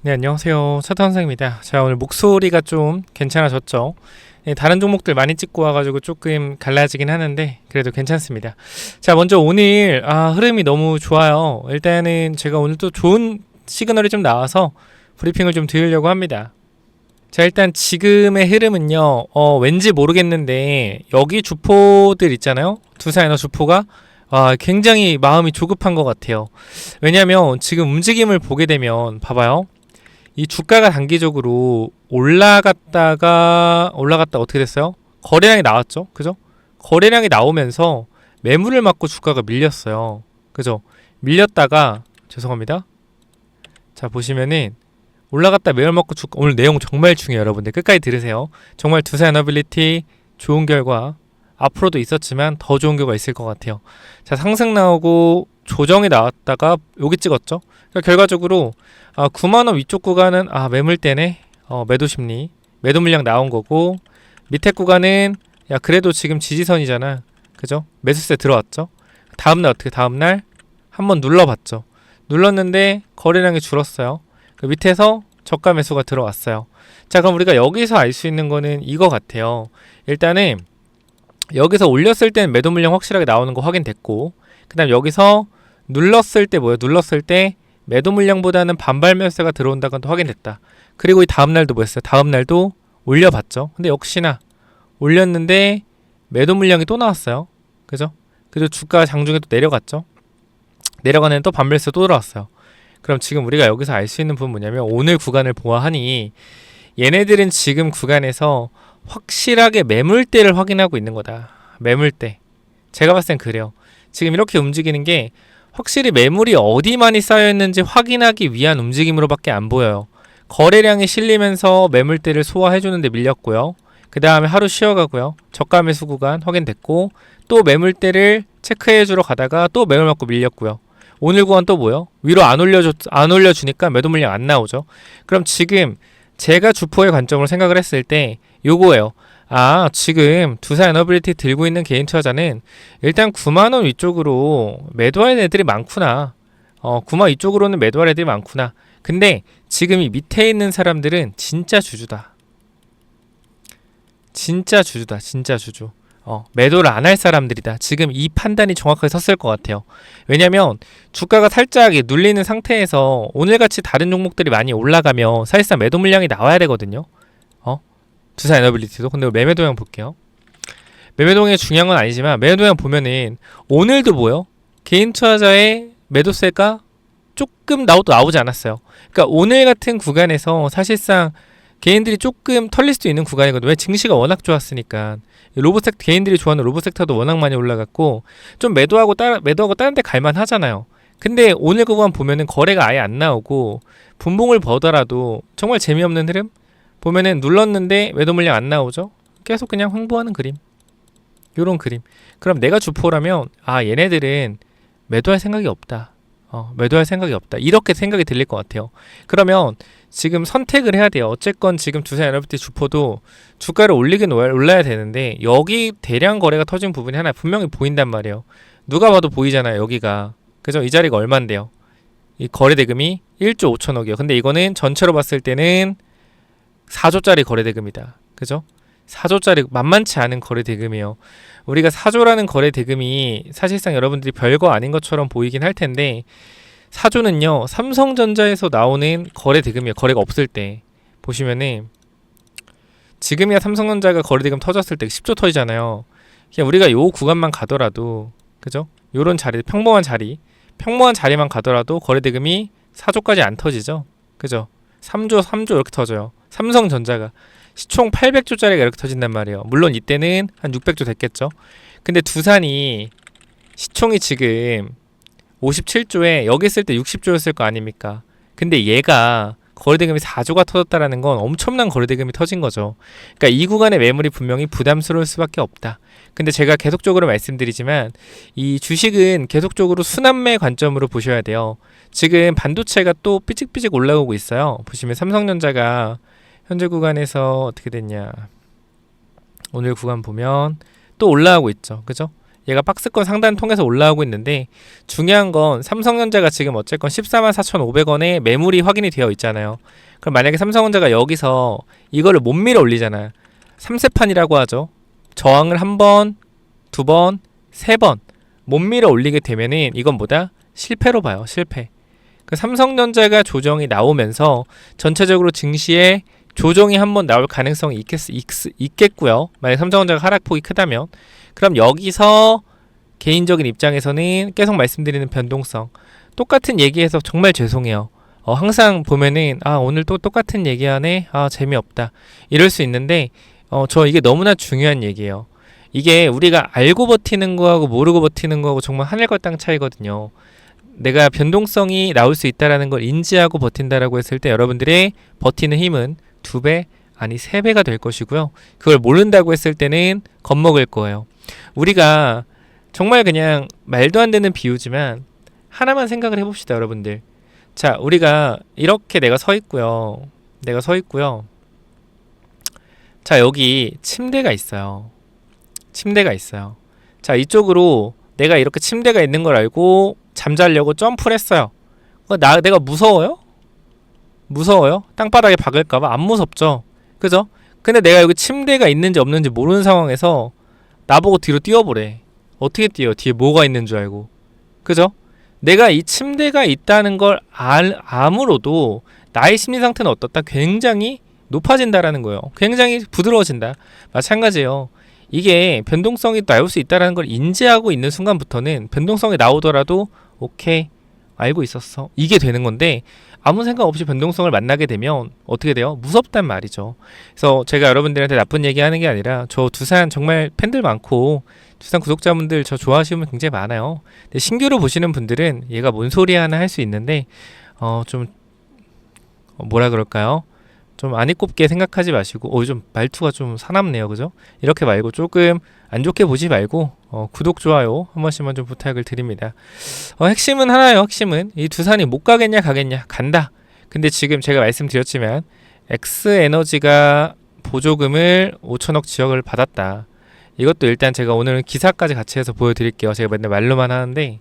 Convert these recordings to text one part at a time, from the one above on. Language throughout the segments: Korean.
네, 안녕하세요. 차탄 선생입니다. 자, 오늘 목소리가 좀 괜찮아졌죠? 네, 다른 종목들 많이 찍고 와가지고 조금 갈라지긴 하는데 그래도 괜찮습니다. 자, 먼저 오늘 흐름이 너무 좋아요. 일단은 제가 오늘 또 좋은 시그널이 좀 나와서 브리핑을 좀 드리려고 합니다. 자, 일단 지금의 흐름은요, 왠지 모르겠는데 여기 주포들 있잖아요. 두산에너 주포가 굉장히 마음이 조급한 것 같아요. 왜냐면 지금 움직임을 보게 되면 봐봐요. 이 주가가 단기적으로 올라갔다가 어떻게 됐어요? 거래량이 나왔죠, 그죠? 거래량이 나오면서 매물을 맞고 주가가 밀렸어요, 그죠? 밀렸다가 죄송합니다. 자, 보시면은 올라갔다 매물 맞고 주가, 오늘 내용 정말 중요해요. 여러분들 끝까지 들으세요. 정말 두산 에너빌리티 좋은 결과 앞으로도 있었지만 더 좋은 결과 있을 것 같아요. 자, 상승 나오고 조정이 나왔다가 여기 찍었죠. 그러니까 결과적으로 9만원 위쪽 구간은 매물대네, 매도 심리, 매도 물량 나온 거고, 밑에 구간은 야 그래도 지금 지지선이잖아, 그죠? 매수세 들어왔죠. 다음날 어떻게, 다음날 한번 눌러봤죠. 눌렀는데 거래량이 줄었어요. 그 밑에서 저가 매수가 들어왔어요. 자, 그럼 우리가 여기서 알 수 있는 거는 이거 같아요. 일단은 여기서 올렸을 때는 매도 물량 확실하게 나오는 거 확인됐고, 그 다음 여기서 눌렀을 때 뭐예요? 눌렀을 때 매도 물량보다는 반발 매수가 들어온다는 것도 확인됐다. 그리고 이 다음날도 뭐였어요? 다음날도 올려봤죠. 근데 역시나 올렸는데 매도 물량이 또 나왔어요, 그죠? 그리고 주가 장중에 또 내려갔죠. 내려가는 또 반발 매수 또 들어왔어요. 그럼 지금 우리가 여기서 알 수 있는 부분 뭐냐면, 오늘 구간을 보아하니 얘네들은 지금 구간에서 확실하게 매물대를 확인하고 있는 거다. 매물대. 제가 봤을 땐 그래요. 지금 이렇게 움직이는 게 확실히 매물이 어디 많이 쌓여있는지 확인하기 위한 움직임으로밖에 안 보여요. 거래량이 실리면서 매물대를 소화해주는데 밀렸고요. 그 다음에 하루 쉬어가고요. 저가 매수 구간 확인됐고, 또 매물대를 체크해주러 가다가 또 매물 맞고 밀렸고요. 오늘 구간 또 뭐요? 위로 안 올려주니까 매도 물량 안 나오죠. 그럼 지금 제가 주포의 관점으로 생각을 했을 때 요거예요. 지금 두산 에너빌리티 들고 있는 개인 투자자는 일단 9만원 위쪽으로 매도할 애들이 많구나. 9만 위쪽으로는 매도할 애들이 많구나. 근데 지금 이 밑에 있는 사람들은 진짜 주주다. 진짜 주주다. 진짜 주주. 매도를 안 할 사람들이다. 지금 이 판단이 정확하게 섰을 것 같아요. 왜냐면 주가가 살짝 눌리는 상태에서 오늘같이 다른 종목들이 많이 올라가면 사실상 매도 물량이 나와야 되거든요. 두산 에너빌리티도. 근데 매매 동향 볼게요. 매매 동향이 중요한 건 아니지만 매매 동향 보면은 오늘도 뭐요? 개인 투자자의 매도세가 조금 나오지 않았어요. 그러니까 오늘 같은 구간에서 사실상 개인들이 조금 털릴 수도 있는 구간이거든요. 왜? 증시가 워낙 좋았으니까. 개인들이 좋아하는 로봇 섹터도 워낙 많이 올라갔고, 좀 매도하고 다른 데 갈만 하잖아요. 근데 오늘 구간 보면은 거래가 아예 안 나오고 분봉을 보더라도 정말 재미없는 흐름? 보면은 눌렀는데 매도 물량 안 나오죠? 계속 그냥 횡보하는 그림. 요런 그림. 그럼 내가 주포라면 얘네들은 매도할 생각이 없다. 매도할 생각이 없다. 이렇게 생각이 들릴 것 같아요. 그러면 지금 선택을 해야 돼요. 어쨌건 지금 두산 에너빌리티 주포도 주가를 올리긴 올라야 되는데, 여기 대량 거래가 터진 부분이 하나 분명히 보인단 말이에요. 누가 봐도 보이잖아요, 여기가. 그죠? 이 자리가 얼만데요? 이 거래 대금이 1조 5천억이요. 근데 이거는 전체로 봤을 때는 4조짜리 거래 대금이다. 그죠? 4조짜리 만만치 않은 거래 대금이에요. 우리가 4조라는 거래 대금이 사실상 여러분들이 별거 아닌 것처럼 보이긴 할 텐데, 4조는요 삼성전자에서 나오는 거래 대금이에요. 거래가 없을 때 보시면은 지금이야 삼성전자가 거래 대금 터졌을 때 10조 터지잖아요. 그냥 우리가 요 구간만 가더라도, 그죠? 요런 자리, 평범한 자리만 가더라도 거래 대금이 4조까지 안 터지죠. 그죠? 3조 이렇게 터져요. 삼성전자가 시총 800조짜리가 이렇게 터진단 말이에요. 물론 이때는 한 600조 됐겠죠. 근데 두산이 시총이 지금 57조에 여기 있을 때 60조였을 거 아닙니까? 근데 얘가 거래대금이 4조가 터졌다라는 건 엄청난 거래대금이 터진 거죠. 그러니까 이 구간의 매물이 분명히 부담스러울 수밖에 없다. 근데 제가 계속적으로 말씀드리지만 이 주식은 계속적으로 순환매 관점으로 보셔야 돼요. 지금 반도체가 또 삐직삐직 올라오고 있어요. 보시면 삼성전자가 현재 구간에서 어떻게 됐냐, 오늘 구간 보면 또 올라가고 있죠. 그죠? 얘가 박스권 상단 통해서 올라오고 있는데 중요한 건 삼성전자가 지금 어쨌건 144,500원에 매물이 확인이 되어 있잖아요. 그럼 만약에 삼성전자가 여기서 이거를 못 밀어 올리잖아. 3세판이라고 하죠. 저항을 한 번, 두 번, 세 번 못 밀어 올리게 되면은 이건 뭐다? 실패로 봐요. 실패. 그 삼성전자가 조정이 나오면서 전체적으로 증시에 조정이 한번 나올 가능성이 있겠고요. 만약 삼성전자가 하락폭이 크다면 그럼 여기서 개인적인 입장에서는 계속 말씀드리는 변동성 똑같은 얘기해서 정말 죄송해요. 항상 보면은 오늘 또 똑같은 얘기하네. 재미없다. 이럴 수 있는데 저 이게 너무나 중요한 얘기예요. 이게 우리가 알고 버티는 거하고 모르고 버티는 거하고 정말 하늘과 땅 차이거든요. 내가 변동성이 나올 수 있다라는 걸 인지하고 버틴다라고 했을 때 여러분들의 버티는 힘은 2배 아니 3배가 될 것이고요. 그걸 모른다고 했을 때는 겁먹을 거예요. 우리가 정말 그냥 말도 안 되는 비유지만 하나만 생각을 해봅시다, 여러분들. 자, 우리가 이렇게 내가 서 있고요. 자, 여기 침대가 있어요. 자, 이쪽으로 내가 이렇게 침대가 있는 걸 알고 잠자려고 점프를 했어요. 내가 무서워요? 땅바닥에 박을까봐? 안 무섭죠? 그죠? 근데 내가 여기 침대가 있는지 없는지 모르는 상황에서 나보고 뒤로 뛰어보래. 어떻게 뛰어? 뒤에 뭐가 있는 줄 알고. 그죠? 내가 이 침대가 있다는 걸 아무로도 나의 심리 상태는 어떻다? 굉장히 높아진다라는 거예요. 굉장히 부드러워진다. 마찬가지예요. 이게 변동성이 나올 수 있다는 걸 인지하고 있는 순간부터는 변동성이 나오더라도 오케이, 알고 있었어. 이게 되는 건데 아무 생각 없이 변동성을 만나게 되면 어떻게 돼요? 무섭단 말이죠. 그래서 제가 여러분들한테 나쁜 얘기하는 게 아니라 저 두산 정말 팬들 많고 두산 구독자분들 저 좋아하시는 분 굉장히 많아요. 근데 신규로 보시는 분들은 얘가 뭔 소리 하나 할 수 있는데 좀 뭐라 그럴까요? 좀 안 이꼽게 생각하지 마시고 요즘 말투가 좀 사납네요. 그죠? 이렇게 말고 조금 안 좋게 보지 말고 구독, 좋아요 한 번씩만 좀 부탁을 드립니다. 핵심은 하나예요. 핵심은 이 두산이 못 가겠냐 가겠냐 간다. 근데 지금 제가 말씀드렸지만 X에너지가 보조금을 5천억 지역을 받았다. 이것도 일단 제가 오늘은 기사까지 같이 해서 보여드릴게요. 제가 맨날 말로만 하는데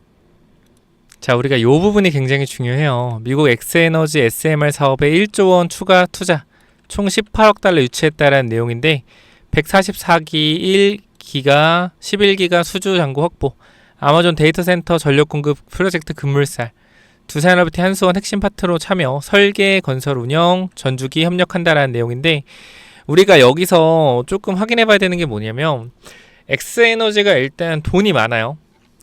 자, 우리가 이 부분이 굉장히 중요해요. 미국 엑스에너지 SMR 사업에 1조 원 추가 투자, 총 18억 달러 유치했다라는 내용인데 144기 1기가 11기가 수주 잔고 확보, 아마존 데이터 센터 전력 공급 프로젝트 급물살, 두산에너비티 한수원 핵심 파트로 참여, 설계, 건설, 운영, 전주기 협력한다라는 내용인데 우리가 여기서 조금 확인해 봐야 되는 게 뭐냐면 엑스에너지가 일단 돈이 많아요.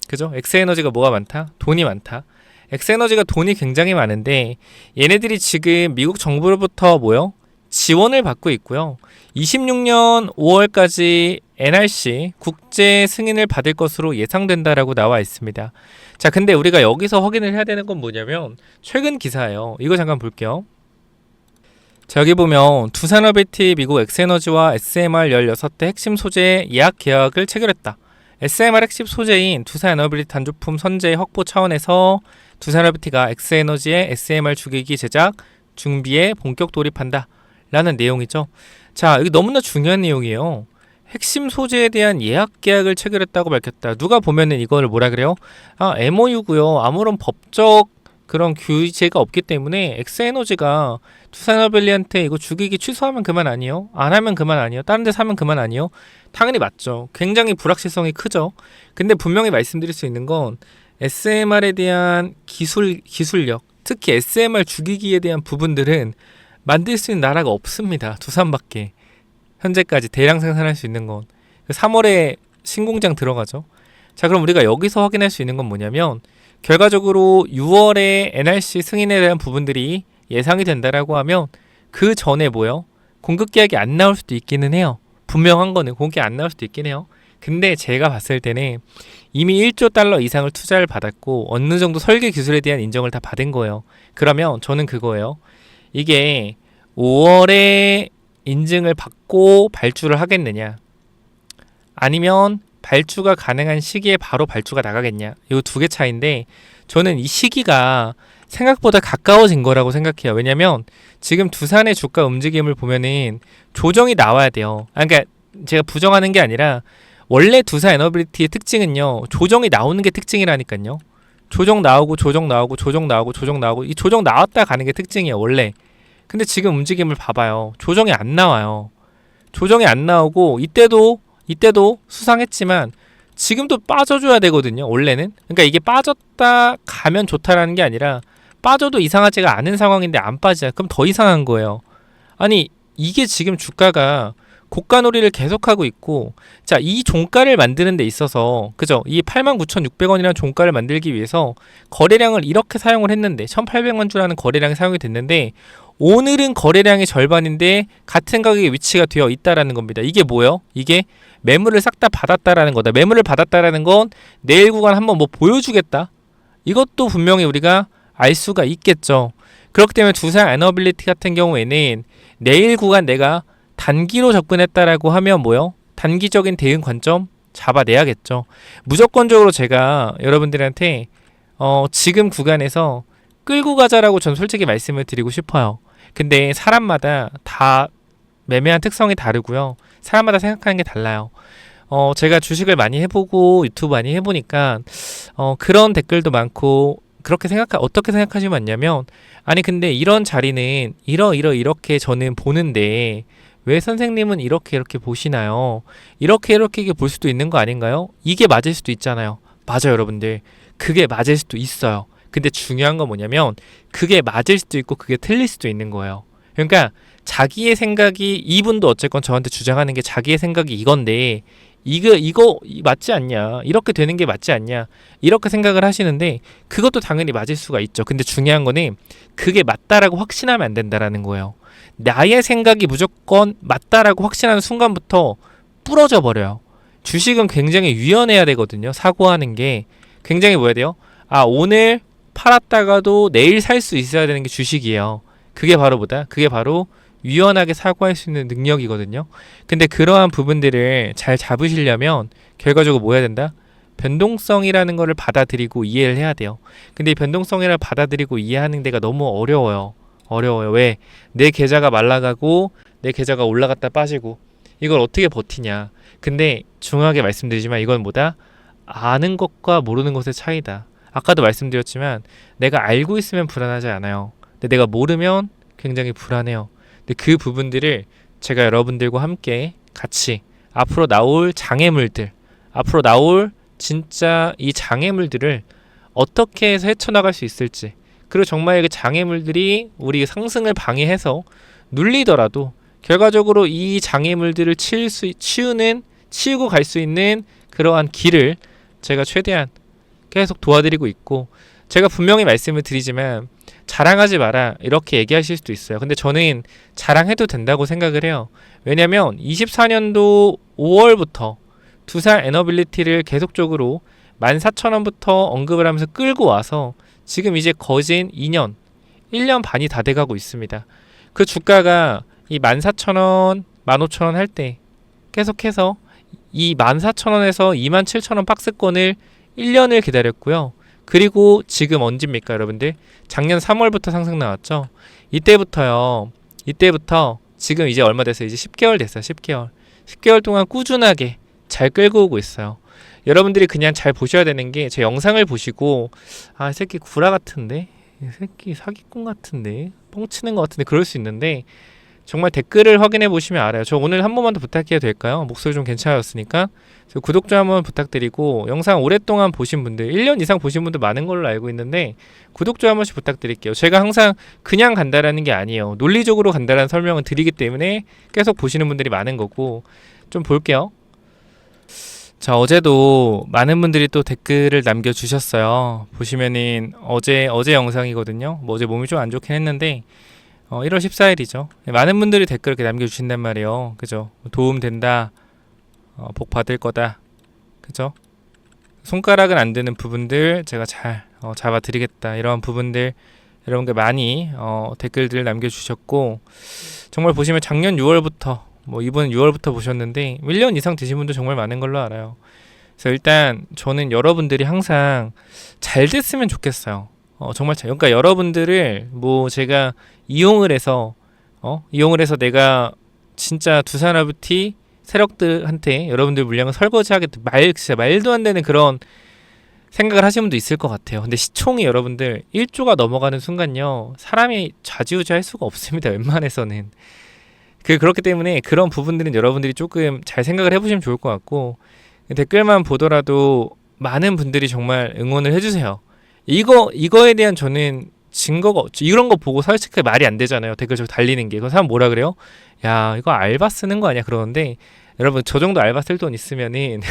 그죠? 엑스에너지가 뭐가 많다? 돈이 많다. 엑스에너지가 돈이 굉장히 많은데 얘네들이 지금 미국 정부로부터 지원을 받고 있고요. 26년 5월까지 NRC 국제 승인을 받을 것으로 예상된다라고 나와 있습니다. 자, 근데 우리가 여기서 확인을 해야 되는 건 뭐냐면 최근 기사예요. 이거 잠깐 볼게요. 자, 여기 보면 두산에너비티 미국 엑스에너지와 SMR 16대 핵심 소재 예약 계약을 체결했다. SMR 핵심 소재인 두산에너비티 단조품 선제 확보 차원에서 두산에너비티가 엑스에너지의 SMR 주기기 제작 준비에 본격 돌입한다 라는 내용이죠. 자, 여기 너무나 중요한 내용이에요. 핵심 소재에 대한 예약 계약을 체결했다고 밝혔다. 누가 보면은 이걸 뭐라 그래요? MOU고요. 아무런 법적 그런 규제가 없기 때문에 엑스에너지가 두산에너빌리한테 이거 주기기 취소하면 그만 아니에요? 안 하면 그만 아니에요? 다른 데 사면 그만 아니에요? 당연히 맞죠. 굉장히 불확실성이 크죠. 근데 분명히 말씀드릴 수 있는 건 SMR에 대한 기술력, 특히 SMR 주기기에 대한 부분들은 만들 수 있는 나라가 없습니다. 두산밖에. 현재까지 대량 생산할 수 있는 건 3월에 신공장 들어가죠. 자, 그럼 우리가 여기서 확인할 수 있는 건 뭐냐면 결과적으로 6월에 NRC 승인에 대한 부분들이 예상이 된다라고 하면 그 전에 공급 계약이 안 나올 수도 있기는 해요. 분명한 거는 공급이 안 나올 수도 있긴 해요. 근데 제가 봤을 때는 이미 1조 달러 이상을 투자를 받았고 어느 정도 설계 기술에 대한 인정을 다 받은 거예요. 그러면 저는 그거예요. 이게 5월에 인증을 받고 발주를 하겠느냐, 아니면 발주가 가능한 시기에 바로 발주가 나가겠냐, 이 두 개 차이인데 저는 이 시기가 생각보다 가까워진 거라고 생각해요. 왜냐면 지금 두산의 주가 움직임을 보면은 조정이 나와야 돼요. 그러니까 제가 부정하는 게 아니라 원래 두산 에너빌리티의 특징은요, 조정이 나오는 게 특징이라니까요. 조정 나오고 조정 나오고 조정 나오고 조정 나오고, 이 조정 나왔다 가는 게 특징이에요 원래. 근데 지금 움직임을 봐봐요. 조정이 안 나와요. 조정이 안 나오고 이때도 수상했지만 지금도 빠져줘야 되거든요 원래는. 그러니까 이게 빠졌다 가면 좋다라는 게 아니라 빠져도 이상하지가 않은 상황인데 안 빠지잖아요. 그럼 더 이상한 거예요. 아니 이게 지금 주가가 고가놀이를 계속하고 있고, 자, 이 종가를 만드는 데 있어서, 그죠? 이 89,600원이라는 종가를 만들기 위해서 거래량을 이렇게 사용을 했는데, 1,800만 주라는 거래량이 사용이 됐는데, 오늘은 거래량의 절반인데 같은 가격에 위치가 되어 있다라는 겁니다. 이게 뭐예요? 이게 매물을 싹 다 받았다라는 거다. 매물을 받았다라는 건 내일 구간 한번 뭐 보여주겠다. 이것도 분명히 우리가 알 수가 있겠죠. 그렇기 때문에 두산 에너빌리티 같은 경우에는 내일 구간 내가 단기로 접근했다라고 하면 뭐요? 단기적인 대응 관점 잡아내야겠죠. 무조건적으로 제가 여러분들한테 지금 구간에서 끌고 가자라고 전 솔직히 말씀을 드리고 싶어요. 근데 사람마다 다 매매한 특성이 다르고요. 사람마다 생각하는 게 달라요. 제가 주식을 많이 해보고 유튜브 많이 해보니까 그런 댓글도 많고, 그렇게 어떻게 생각하시면 맞냐면, 아니 근데 이런 자리는 이렇게 저는 보는데 왜 선생님은 이렇게 보시나요? 이렇게 볼 수도 있는 거 아닌가요? 이게 맞을 수도 있잖아요. 맞아요 여러분들. 그게 맞을 수도 있어요. 근데 중요한 건 뭐냐면 그게 맞을 수도 있고 그게 틀릴 수도 있는 거예요. 그러니까 자기의 생각이, 이분도 어쨌건 저한테 주장하는 게 자기의 생각이 이건데 이거 맞지 않냐, 이렇게 되는 게 맞지 않냐, 이렇게 생각을 하시는데 그것도 당연히 맞을 수가 있죠. 근데 중요한 거는 그게 맞다라고 확신하면 안 된다라는 거예요. 나의 생각이 무조건 맞다라고 확신하는 순간부터 부러져 버려요. 주식은 굉장히 유연해야 되거든요. 사고하는 게 굉장히 뭐야 돼요? 아, 오늘 팔았다가도 내일 살 수 있어야 되는 게 주식이에요. 그게 바로 유연하게 사고할 수 있는 능력이거든요. 근데 그러한 부분들을 잘 잡으시려면 결과적으로 뭐 해야 된다? 변동성이라는 거를 받아들이고 이해를 해야 돼요. 근데 이 변동성이라를 받아들이고 이해하는 데가 너무 어려워요. 왜? 내 계좌가 말라가고 내 계좌가 올라갔다 빠지고 이걸 어떻게 버티냐. 근데 중요하게 말씀드리지만 이건 뭐다? 아는 것과 모르는 것의 차이다. 아까도 말씀드렸지만 내가 알고 있으면 불안하지 않아요. 근데 내가 모르면 굉장히 불안해요. 근데 그 부분들을 제가 여러분들과 함께 같이 앞으로 나올 장애물들, 앞으로 나올 진짜 이 장애물들을 어떻게 해서 헤쳐나갈 수 있을지, 그리고 정말 그 장애물들이 우리 상승을 방해해서 눌리더라도 결과적으로 이 장애물들을 치우고 갈 수 있는 그러한 길을 제가 최대한 계속 도와드리고 있고, 제가 분명히 말씀을 드리지만 자랑하지 마라 이렇게 얘기하실 수도 있어요. 근데 저는 자랑해도 된다고 생각을 해요. 왜냐면 24년도 5월부터 두산 에너빌리티를 계속적으로 14,000원부터 언급을 하면서 끌고 와서 지금 이제 거진 2년, 1년 반이 다 돼가고 있습니다. 그 주가가 이 14,000원, 15,000원 할 때 계속해서 이 14,000원에서 27,000원 박스권을 1년을 기다렸고요. 그리고 지금 언제입니까 여러분들? 작년 3월부터 상승 나왔죠. 이때부터 지금 이제 얼마 됐어요? 이제 10개월 됐어요. 10개월 동안 꾸준하게 잘 끌고 오고 있어요. 여러분들이 그냥 잘 보셔야 되는 게, 제 영상을 보시고 아, 이 새끼 구라 같은데, 이 새끼 사기꾼 같은데, 뻥치는 것 같은데 그럴 수 있는데, 정말 댓글을 확인해 보시면 알아요. 저 오늘 한 번만 더 부탁해도 될까요? 목소리 좀 괜찮았으니까 구독 좀 한번 부탁드리고, 영상 오랫동안 보신 분들, 1년 이상 보신 분들 많은 걸로 알고 있는데 구독 좀 한 번씩 부탁드릴게요. 제가 항상 그냥 간다라는 게 아니에요. 논리적으로 간다라는 설명을 드리기 때문에 계속 보시는 분들이 많은 거고. 좀 볼게요. 자, 어제도 많은 분들이 또 댓글을 남겨주셨어요. 보시면은 어제 영상이거든요. 뭐 어제 몸이 좀 안 좋긴 했는데 1월 14일이죠. 많은 분들이 댓글 이렇게 남겨주신단 말이에요. 그죠? 도움된다. 복 받을 거다. 그죠? 손가락은 안 되는 부분들 제가 잘 잡아드리겠다. 이런 부분들 여러분들 많이 댓글들을 남겨주셨고, 정말 보시면 작년 6월부터 뭐 이번 6월부터 보셨는데 1년 이상 되신 분도 정말 많은 걸로 알아요. 그래서 일단 저는 여러분들이 항상 잘 됐으면 좋겠어요. 정말 그러니까 여러분들을 뭐 제가 이용을 해서 내가 진짜 두산아부티 세력들한테 여러분들 물량을 설거지하겠다, 진짜 말도 안 되는 그런 생각을 하시는 분도 있을 것 같아요. 근데 시총이 여러분들 1조가 넘어가는 순간요, 사람이 좌지우지 할 수가 없습니다. 웬만해서는. 그렇기 때문에 그런 부분들은 여러분들이 조금 잘 생각을 해보시면 좋을 것 같고, 댓글만 보더라도 많은 분들이 정말 응원을 해주세요. 이거에 대한 저는 증거가 없죠. 이런 거 보고 솔직히 말이 안 되잖아요. 댓글 저 달리는 게. 그 사람 뭐라 그래요? 야, 이거 알바 쓰는 거 아니야? 그러는데, 여러분, 저 정도 알바 쓸 돈 있으면은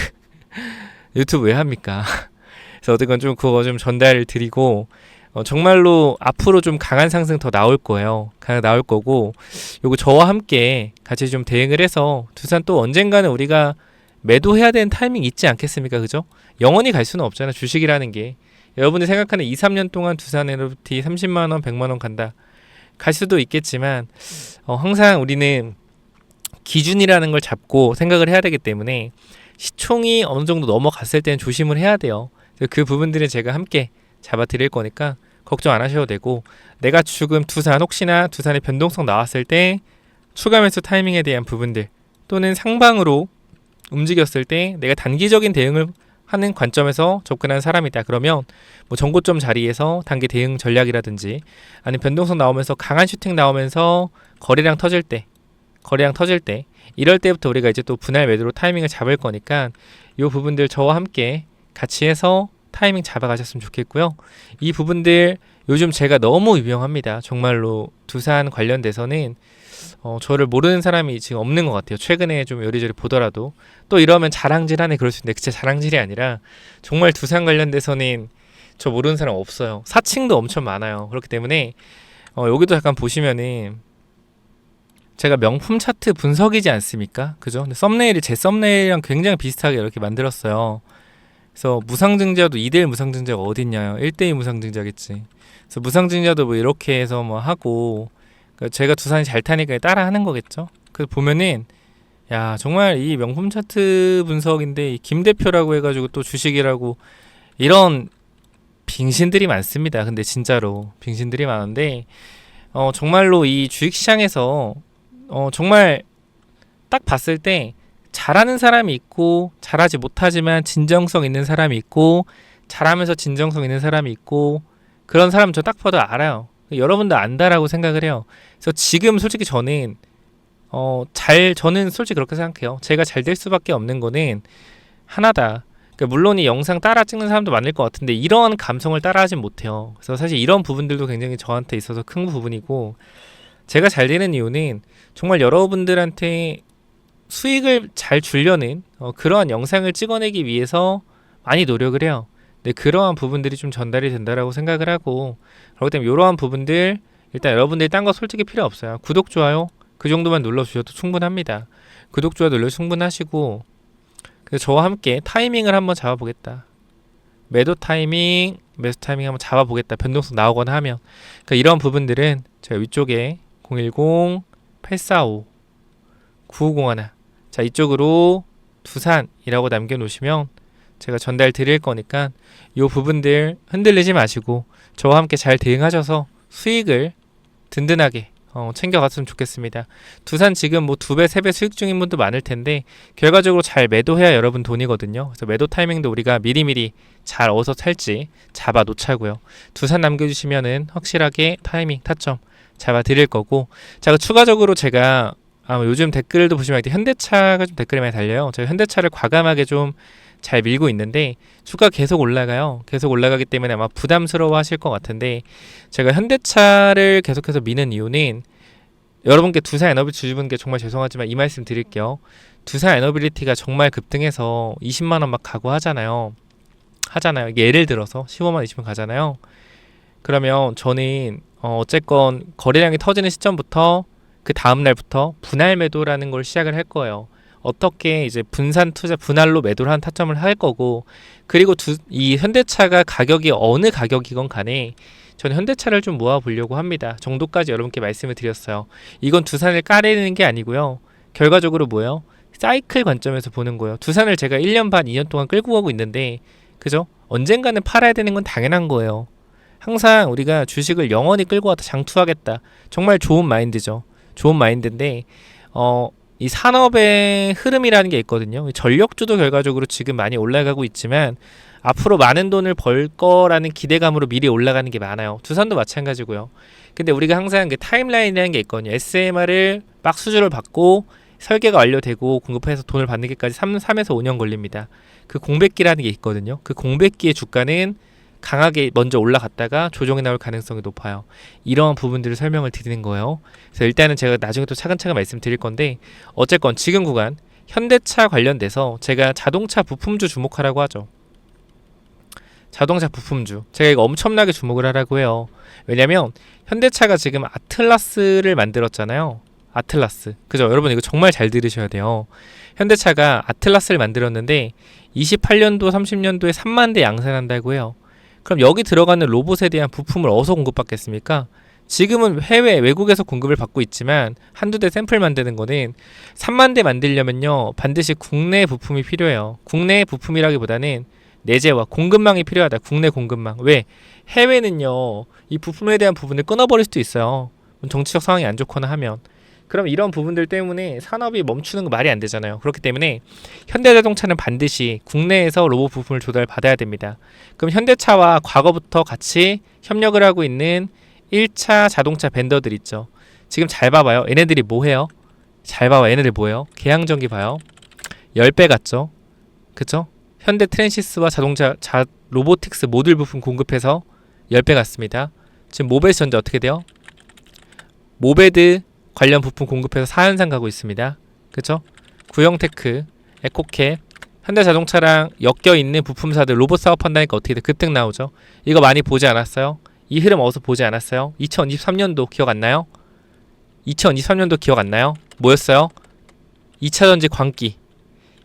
유튜브 왜 합니까? 그래서 어쨌건 좀 그거 좀 전달을 드리고, 정말로 앞으로 좀 강한 상승 더 나올 거예요. 나올 거고, 요거 저와 함께 같이 좀 대응을 해서 두산 또 언젠가는 우리가 매도해야 되는 타이밍 있지 않겠습니까? 그죠? 영원히 갈 수는 없잖아, 주식이라는 게. 여러분이 생각하는 2, 3년 동안 두산 에너비티 30만원, 100만원 간다. 갈 수도 있겠지만, 항상 우리는 기준이라는 걸 잡고 생각을 해야 되기 때문에, 시총이 어느 정도 넘어갔을 때는 조심을 해야 돼요. 그 부분들은 제가 함께 잡아 드릴 거니까 걱정 안 하셔도 되고, 내가 지금 두산, 혹시나 두산의 변동성 나왔을 때 추가 매수 타이밍에 대한 부분들, 또는 상방으로 움직였을 때 내가 단기적인 대응을 하는 관점에서 접근하는 사람이다. 그러면 뭐 정고점 자리에서 단기 대응 전략이라든지, 아니면 변동성 나오면서 강한 슈팅 나오면서 거래량 터질 때 이럴 때부터 우리가 이제 또 분할 매도로 타이밍을 잡을 거니까, 이 부분들 저와 함께 같이 해서 타이밍 잡아가셨으면 좋겠고요. 이 부분들 요즘 제가 너무 유명합니다. 정말로 두산 관련돼서는 저를 모르는 사람이 지금 없는 것 같아요. 최근에 좀 요리조리 보더라도. 또 이러면 자랑질하네 그럴 수 있는데, 진짜 자랑질이 아니라 정말 두산 관련돼서는 저 모르는 사람 없어요. 사칭도 엄청 많아요. 그렇기 때문에 여기도 약간 보시면은 제가 명품 차트 분석이지 않습니까? 그죠? 근데 썸네일이 제 썸네일이랑 굉장히 비슷하게 이렇게 만들었어요. 그래서 무상증자도 2대1 무상증자가 어딨냐요? 1대2 무상증자겠지. 그래서 무상증자도 뭐 이렇게 해서 뭐 하고, 제가 두산이 잘 타니까 따라 하는 거겠죠? 그래서 보면은, 야, 정말 이 명품 차트 분석인데, 김 대표라고 해가지고 또 주식이라고, 이런 빙신들이 많습니다. 근데 진짜로 빙신들이 많은데, 정말로 이 주식시장에서 정말 딱 봤을 때 잘하는 사람이 있고, 잘하지 못하지만 진정성 있는 사람이 있고, 잘하면서 진정성 있는 사람이 있고, 그런 사람 저 딱 봐도 알아요. 여러분도 안다라고 생각을 해요. 그래서 지금 솔직히 저는 저는 솔직히 그렇게 생각해요. 제가 잘 될 수밖에 없는 거는 하나다. 그러니까 물론 이 영상 따라 찍는 사람도 많을 것 같은데, 이러한 감성을 따라하진 못해요. 그래서 사실 이런 부분들도 굉장히 저한테 있어서 큰 부분이고, 제가 잘 되는 이유는 정말 여러분들한테 수익을 잘 주려는 그러한 영상을 찍어내기 위해서 많이 노력을 해요. 근데 그러한 부분들이 좀 전달이 된다라고 생각을 하고, 그렇기 때문에 이러한 부분들, 일단 여러분들이 딴 거 솔직히 필요 없어요. 구독, 좋아요 그 정도만 눌러주셔도 충분합니다. 구독, 좋아요 눌러 충분하시고, 그래서 저와 함께 타이밍을 한번 잡아보겠다. 매도 타이밍, 매수 타이밍 한번 잡아보겠다. 변동성 나오거나 하면. 그러니까 이런 부분들은 제가 위쪽에 010-845-9501, 자, 이쪽으로 두산이라고 남겨놓으시면 제가 전달 드릴 거니까 이 부분들 흔들리지 마시고 저와 함께 잘 대응하셔서 수익을 든든하게 챙겨갔으면 좋겠습니다. 두산 지금 뭐 2배, 3배 수익 중인 분도 많을 텐데, 결과적으로 잘 매도해야 여러분 돈이거든요. 그래서 매도 타이밍도 우리가 미리미리 잘 어디서 살지 잡아 놓자고요. 두산 남겨주시면은 확실하게 타이밍, 타점 잡아 드릴 거고, 자, 추가적으로 제가 요즘 댓글도 보시면 현대차가 좀 댓글이 많이 달려요. 제가 현대차를 과감하게 좀 잘 밀고 있는데 주가 계속 올라가요. 계속 올라가기 때문에 아마 부담스러워 하실 것 같은데, 제가 현대차를 계속해서 미는 이유는 여러분께 두산 에너비티 주주분께 정말 죄송하지만 이 말씀 드릴게요. 두산 에너빌리티가 정말 급등해서 20만원 막 가고 하잖아요. 이게 예를 들어서 15만원, 20만 가잖아요. 그러면 저는 어쨌건 거래량이 터지는 시점부터 그 다음날부터 분할 매도라는 걸 시작을 할 거예요. 어떻게 이제 분산 투자, 분할로 매도를 한 타점을 할 거고, 그리고 이 현대차가 가격이 어느 가격이건 간에 저는 현대차를 좀 모아보려고 합니다. 정도까지 여러분께 말씀을 드렸어요. 이건 두산을 까내리는 게 아니고요. 결과적으로 뭐예요? 사이클 관점에서 보는 거예요. 두산을 제가 1년 반, 2년 동안 끌고 가고 있는데, 그죠? 언젠가는 팔아야 되는 건 당연한 거예요. 항상 우리가 주식을 영원히 끌고 와서 장투하겠다. 정말 좋은 마인드죠. 좋은 마인드인데, 이 산업의 흐름이라는 게 있거든요. 전력주도 결과적으로 지금 많이 올라가고 있지만 앞으로 많은 돈을 벌 거라는 기대감으로 미리 올라가는 게 많아요. 두산도 마찬가지고요. 근데 우리가 항상 그 타임라인이라는 게 있거든요. SMR을 막 수주를 받고 설계가 완료되고 공급해서 돈을 받는 게까지 3에서 5년 걸립니다. 그 공백기라는 게 있거든요. 그 공백기의 주가는 강하게 먼저 올라갔다가 조정이 나올 가능성이 높아요. 이러한 부분들을 설명을 드리는 거예요. 그래서 일단은 제가 나중에 또 차근차근 말씀드릴 건데 어쨌건 지금 구간 현대차 관련돼서 제가 자동차 부품주 주목하라고 하죠. 자동차 부품주. 제가 이거 엄청나게 주목을 하라고 해요. 왜냐면 현대차가 지금 아틀라스를 만들었잖아요. 아틀라스. 그죠? 여러분 이거 정말 잘 들으셔야 돼요. 현대차가 아틀라스를 만들었는데 28년도 30년도에 3만 대 양산한다고 해요. 그럼 여기 들어가는 로봇에 대한 부품을 어디서 공급받겠습니까? 지금은 해외 외국에서 공급을 받고 있지만 한두 대 샘플 만드는 거는 3만 대 만들려면요 반드시 국내 부품이 필요해요. 국내 부품이라기보다는 내재화 공급망이 필요하다. 국내 공급망. 왜? 해외는요 이 부품에 대한 부분을 끊어버릴 수도 있어요. 정치적 상황이 안 좋거나 하면. 그럼 이런 부분들 때문에 산업이 멈추는 거 말이 안 되잖아요. 그렇기 때문에 현대자동차는 반드시 국내에서 로봇 부품을 조달받아야 됩니다. 그럼 현대차와 과거부터 같이 협력을 하고 있는 1차 자동차 벤더들 있죠. 지금 잘 봐봐요. 얘네들이 뭐 해요? 잘 봐봐. 얘네들 뭐예요? 계양전기 봐요. 10배 같죠? 그쵸? 현대 트랜시스와 자동차 로보틱스 모듈 부품 공급해서 10배 같습니다. 지금 모베스 전자 어떻게 돼요? 모베드 관련 부품 공급해서 4연산 가고 있습니다. 그쵸? 구형테크, 에코캡, 현대자동차랑 엮여있는 부품사들 로봇 사업한다니까 어떻게 돼? 급등 나오죠? 이거 많이 보지 않았어요? 이 흐름 어디서 보지 않았어요? 2023년도 기억 안 나요? 2023년도 기억 안 나요? 뭐였어요? 2차전지 광기.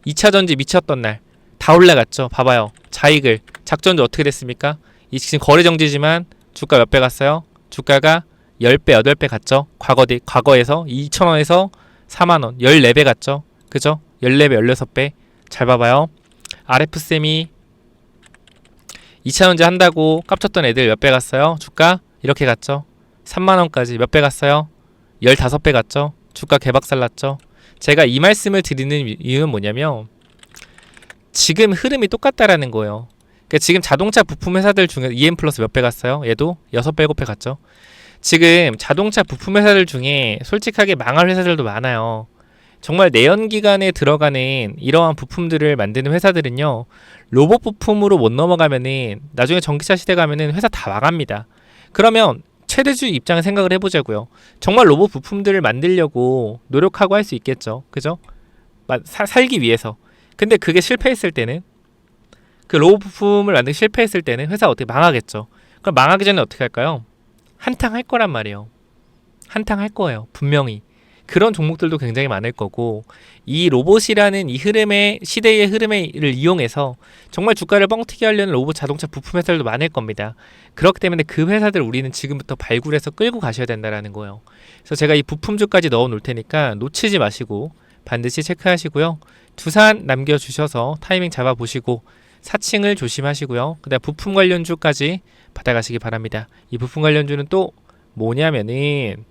2차전지 미쳤던 날. 다 올라갔죠? 봐봐요. 자이글, 작전주 어떻게 됐습니까? 이 지금 거래정지지만 주가 몇 배 갔어요? 주가가 10배, 8배 갔죠? 과거에서 2,000원에서 4만원, 14배 갔죠? 그죠? 14배, 16배. 잘 봐봐요. RF쌤이 2차전지 한다고 깝쳤던 애들 몇 배 갔어요? 주가 이렇게 갔죠? 3만원까지 몇 배 갔어요? 15배 갔죠? 주가 개박살 났죠? 제가 이 말씀을 드리는 이유는 뭐냐면 지금 흐름이 똑같다라는 거예요. 그러니까 지금 자동차 부품 회사들 중에 EM 플러스 몇 배 갔어요? 얘도 6배, 7배 갔죠? 지금 자동차 부품 회사들 중에 솔직하게 망할 회사들도 많아요. 정말 내연기관에 들어가는 이러한 부품들을 만드는 회사들은요 로봇 부품으로 못 넘어가면은 나중에 전기차 시대 가면은 회사 다 망합니다. 그러면 최대주 입장에 생각을 해보자고요. 정말 로봇 부품들을 만들려고 노력하고 할 수 있겠죠. 그죠? 살기 위해서. 근데 그게 실패했을 때는 그 로봇 부품을 만들기 실패했을 때는 회사가 어떻게 망하겠죠. 그럼 망하기 전에 어떻게 할까요? 한탕 할 거란 말이에요. 한탕 할 거예요. 분명히. 그런 종목들도 굉장히 많을 거고 이 로봇이라는 이 흐름의 시대의 흐름을 이용해서 정말 주가를 뻥튀기 하려는 로봇 자동차 부품 회사들도 많을 겁니다. 그렇기 때문에 그 회사들 우리는 지금부터 발굴해서 끌고 가셔야 된다는 거예요. 그래서 제가 이 부품주까지 넣어 놓을 테니까 놓치지 마시고 반드시 체크하시고요. 두산 남겨주셔서 타이밍 잡아보시고 사칭을 조심하시고요. 그다음 부품 관련주까지 받아가시기 바랍니다. 이 부품 관련주는 또 뭐냐면은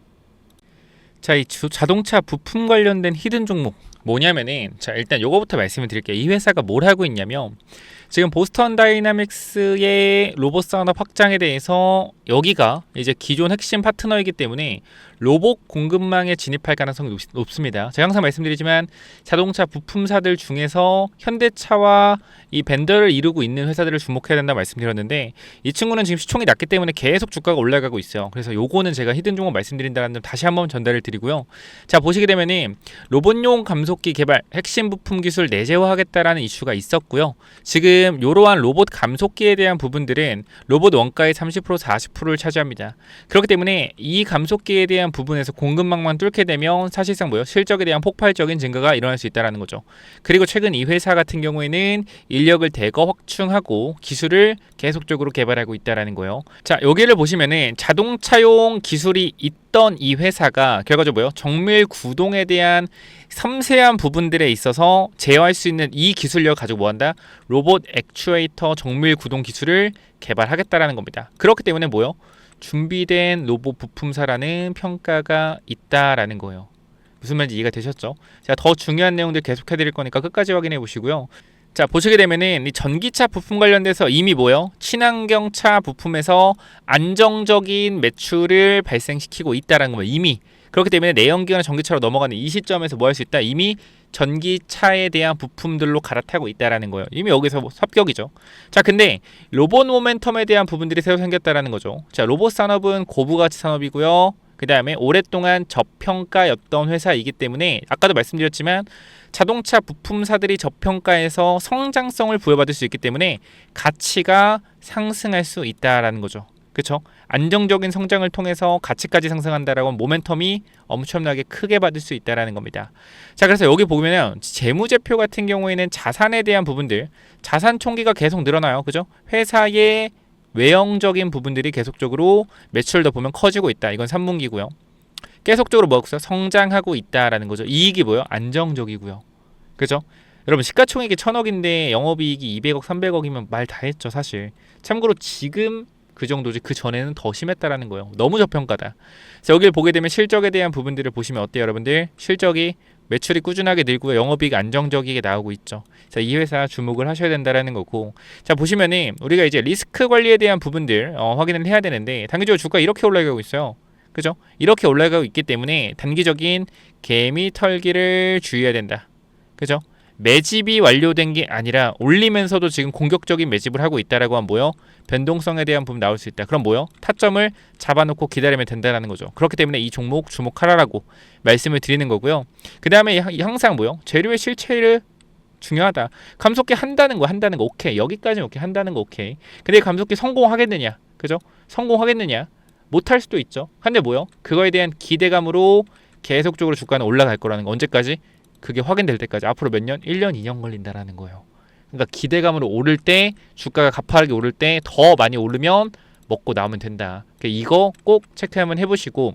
자, 이 자동차 부품 관련된 히든 종목 뭐냐면은 자 일단 요거부터 말씀을 드릴게요. 이 회사가 뭘 하고 있냐면 지금 보스턴 다이나믹스의 로봇 산업 확장에 대해서 여기가 이제 기존 핵심 파트너이기 때문에 로봇 공급망에 진입할 가능성이 높습니다. 제가 항상 말씀드리지만 자동차 부품사들 중에서 현대차와 이 벤더를 이루고 있는 회사들을 주목해야 된다 말씀드렸는데 이 친구는 지금 시총이 낮기 때문에 계속 주가가 올라가고 있어요. 그래서 요거는 제가 히든 종목 말씀드린다는 점 다시 한번 전달을 드리고요. 자 보시게 되면은 로봇용 감속기 개발 핵심 부품 기술 내재화하겠다라는 이슈가 있었고요. 지금 이러한 로봇 감속기에 대한 부분들은 로봇 원가의 30% 40%를 차지합니다. 그렇기 때문에 이 감속기에 대한 부분에서 공급망만 뚫게 되면 사실상 뭐요? 실적에 대한 폭발적인 증가가 일어날 수 있다는 거죠. 그리고 최근 이 회사 같은 경우에는 인력을 대거 확충하고 기술을 계속적으로 개발하고 있다는 거예요. 자 여기를 보시면은 자동차용 기술이 있던 이 회사가 결과적으로 뭐요? 정밀 구동에 대한 섬세한 부분들에 있어서 제어할 수 있는 이 기술력을 가지고 뭐한다? 로봇 액추에이터 정밀 구동 기술을 개발하겠다라는 겁니다. 그렇기 때문에 뭐요? 준비된 로봇 부품사라는 평가가 있다라는 거예요. 무슨 말인지 이해가 되셨죠? 제가 더 중요한 내용들 계속 해드릴 거니까 끝까지 확인해 보시고요. 자, 보시게 되면은 이 전기차 부품 관련돼서 이미 뭐요? 친환경차 부품에서 안정적인 매출을 발생시키고 있다라는 거예요. 이미. 그렇기 때문에 내연기관이나 전기차로 넘어가는 이 시점에서 뭐 할 수 있다? 이미 전기차에 대한 부품들로 갈아타고 있다라는 거예요. 이미 여기서 뭐 합격이죠. 자, 근데 로봇 모멘텀에 대한 부분들이 새로 생겼다라는 거죠. 자, 로봇 산업은 고부가치 산업이고요. 그 다음에 오랫동안 저평가였던 회사이기 때문에 아까도 말씀드렸지만 자동차 부품사들이 저평가에서 성장성을 부여받을 수 있기 때문에 가치가 상승할 수 있다라는 거죠. 그렇죠? 안정적인 성장을 통해서 가치까지 상승한다라고 하면 모멘텀이 엄청나게 크게 받을 수 있다라는 겁니다. 자, 그래서 여기 보면은 재무제표 같은 경우에는 자산에 대한 부분들, 자산 총기가 계속 늘어나요. 그죠? 회사의 외형적인 부분들이 계속적으로 매출도 보면 커지고 있다. 이건 3분기고요. 계속적으로 뭐였어요? 성장하고 있다라는 거죠. 이익이 뭐요? 안정적이고요. 그죠? 여러분 시가총액이 1000억인데 영업이익이 200억, 300억이면 말 다 했죠, 사실. 참고로 지금 그 정도지 그 전에는 더 심했다라는 거예요. 너무 저평가다. 그래서 여기를 보게 되면 실적에 대한 부분들을 보시면 어때요, 여러분들? 실적이 매출이 꾸준하게 늘고요. 영업이익 안정적이게 나오고 있죠. 자, 이 회사 주목을 하셔야 된다라는 거고. 자, 보시면은 우리가 이제 리스크 관리에 대한 부분들 확인을 해야 되는데 단기적으로 주가 이렇게 올라가고 있어요. 그죠? 이렇게 올라가고 있기 때문에 단기적인 개미 털기를 주의해야 된다. 그죠? 매집이 완료된 게 아니라 올리면서도 지금 공격적인 매집을 하고 있다라고 하면 뭐요? 변동성에 대한 부분 나올 수 있다. 그럼 뭐요? 타점을 잡아놓고 기다리면 된다라는 거죠. 그렇기 때문에 이 종목 주목하라라고 말씀을 드리는 거고요. 그 다음에 항상 뭐요? 재료의 실체를 중요하다. 감속기 한다는 거 오케이. 여기까지 오케이. 한다는 거 오케이. 근데 감속기 성공하겠느냐? 그죠? 성공하겠느냐? 못할 수도 있죠. 근데 뭐요? 그거에 대한 기대감으로 계속적으로 주가는 올라갈 거라는 거. 언제까지? 그게 확인될 때까지. 앞으로 몇 년? 1년, 2년 걸린다라는 거예요. 그러니까 기대감으로 오를 때, 주가가 가파르게 오를 때 더 많이 오르면 먹고 나오면 된다. 그러니까 이거 꼭 체크 한번 해보시고.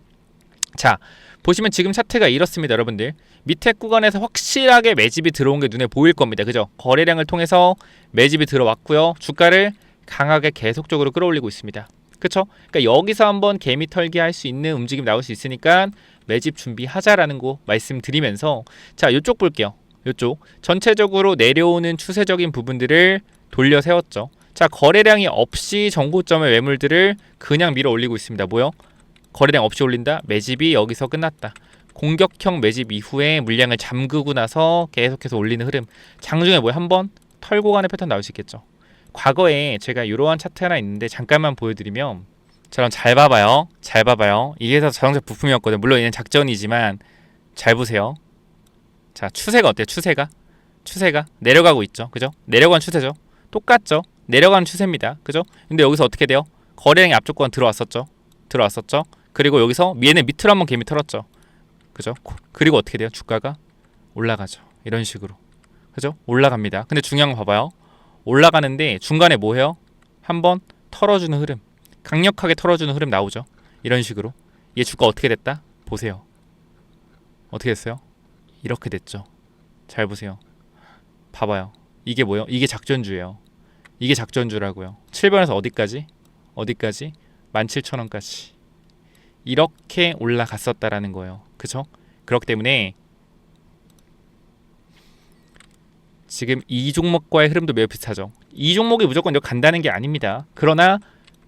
자, 보시면 지금 차트가 이렇습니다, 여러분들. 밑에 구간에서 확실하게 매집이 들어온 게 눈에 보일 겁니다. 그죠? 거래량을 통해서 매집이 들어왔고요. 주가를 강하게 계속적으로 끌어올리고 있습니다. 그쵸? 그러니까 여기서 한번 개미 털기 할 수 있는 움직임 나올 수 있으니까 매집 준비하자라는 거 말씀드리면서, 자, 이쪽 볼게요. 이쪽 전체적으로 내려오는 추세적인 부분들을 돌려 세웠죠. 자, 거래량이 없이 정고점의 매물들을 그냥 밀어 올리고 있습니다. 뭐요? 거래량 없이 올린다? 매집이 여기서 끝났다. 공격형 매집 이후에 물량을 잠그고 나서 계속해서 올리는 흐름. 장중에 뭐야? 한번 털고 가는 패턴 나올 수 있겠죠. 과거에 제가 이러한 차트 하나 있는데 잠깐만 보여드리면, 저랑 잘 봐봐요. 잘 봐봐요. 이게 회사 자동차 부품이었거든요. 물론 얘는 작전이지만 잘 보세요. 자, 추세가 어때요? 추세가 내려가고 있죠. 그죠? 내려가는 추세죠. 똑같죠? 내려가는 추세입니다. 그죠? 근데 여기서 어떻게 돼요? 거래량이 앞쪽 구간 들어왔었죠. 그리고 여기서 얘는 밑으로 한번 개미 털었죠. 그죠? 그리고 어떻게 돼요? 주가가 올라가죠. 이런 식으로. 그죠? 올라갑니다. 근데 중요한 거 봐봐요. 올라가는데 중간에 뭐 해요? 한번 털어주는 흐름, 강력하게 털어주는 흐름 나오죠. 이런 식으로. 얘 주가 어떻게 됐다? 보세요. 어떻게 됐어요? 이렇게 됐죠. 잘 보세요. 봐봐요. 이게 뭐예요? 이게 작전주예요. 이게 작전주라고요. 7번에서 어디까지? 17,000원까지. 이렇게 올라갔었다라는 거예요. 그쵸? 그렇기 때문에 지금 이 종목과의 흐름도 매우 비슷하죠. 이 종목이 무조건 여기 간다는 게 아닙니다. 그러나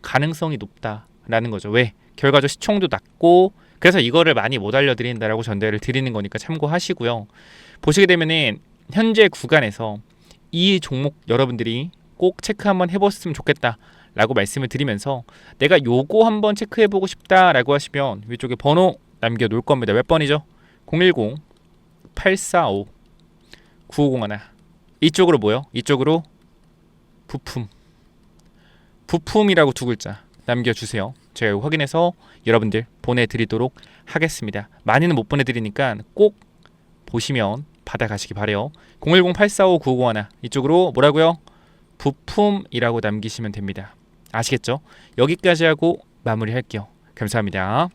가능성이 높다라는 거죠. 왜? 결과적 시총도 낮고, 그래서 이거를 많이 못 알려드린다라고 전달을 드리는 거니까 참고하시고요. 보시게 되면은 현재 구간에서 이 종목 여러분들이 꼭 체크 한번 해보셨으면 좋겠다라고 말씀을 드리면서, 내가 요거 한번 체크해보고 싶다라고 하시면 위쪽에 번호 남겨놓을 겁니다. 몇 번이죠? 010-845-9501. 이쪽으로 뭐요? 이쪽으로 부품이라고 두 글자 남겨주세요. 제가 확인해서 여러분들 보내드리도록 하겠습니다. 많이는 못 보내드리니까 꼭 보시면 받아가시기 바래요. 010-845-9501 이쪽으로 뭐라고요? 부품이라고 남기시면 됩니다. 아시겠죠? 여기까지 하고 마무리할게요. 감사합니다.